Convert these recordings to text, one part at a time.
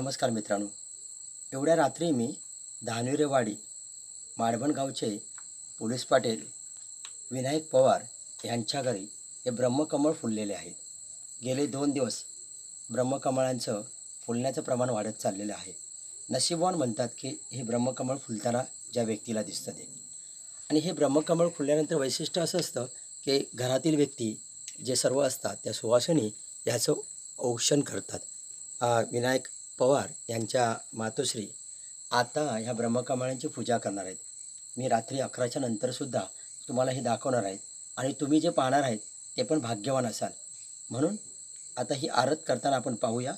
नमस्कार मित्रांनो. एवढ्या रात्री मी धानुरेवाडी माडबन गावचे पोलीस पाटील विनायक पवार यांच्या घरी हे ब्रह्मकमळ फुललेले आहेत. गेले 2 दिवस ब्रह्मकमळांचं फुलण्याचं प्रमाण वाढत चाललेलं आहे. नशीबवान म्हणतात की हे ब्रह्मकमळ फुलताना ज्या व्यक्तीला दिसतं ते. आणि हे ब्रह्मकमळ फुलल्यानंतर वैशिष्ट्य असं असतं की घरातील व्यक्ती जे सर्व असतात त्या सुवासिनी याचं औक्षण करतात. विनायक पवार यांच्या मातोश्री आता ह्या ब्रह्मकमळांची पूजा करणार आहेत. मी रात्री 11च्या नंतरसुद्धा तुम्हाला हे दाखवणार आहेत आणि तुम्ही जे पाहणार आहेत ते पण भाग्यवान असाल. म्हणून आता ही आरत करताना आपण पाहूया.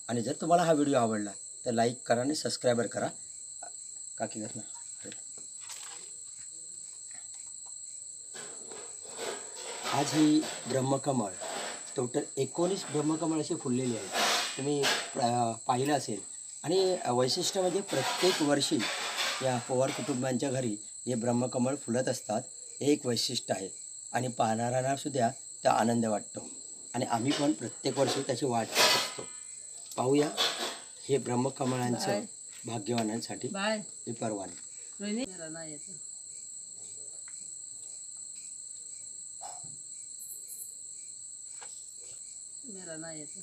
आणि जर तुम्हाला हा व्हिडिओ आवडला तर लाईक करा आणि सबस्क्राईबर करा. काकी कर ना. आज ही ब्रह्मकमळ टोटल 19 ब्रह्मकमळ अशी फुललेली आहेत. तुम्ही पाहिलं असेल. आणि वैशिष्ट्य म्हणजे प्रत्येक वर्षी या पवार कुटुंबांच्या घरी हे ब्रह्मकमळ फुलत असतात. हे एक वैशिष्ट्य आहे आणि पाहणाऱ्यांनासुद्धा त्या आनंद वाटतो आणि आम्ही पण प्रत्येक वर्षी त्याची वाट पाहत असतो. पाहूया हे ब्रह्मकमळांचं भाग्यवानांसाठी हे परवाने. मेरा ना येतो.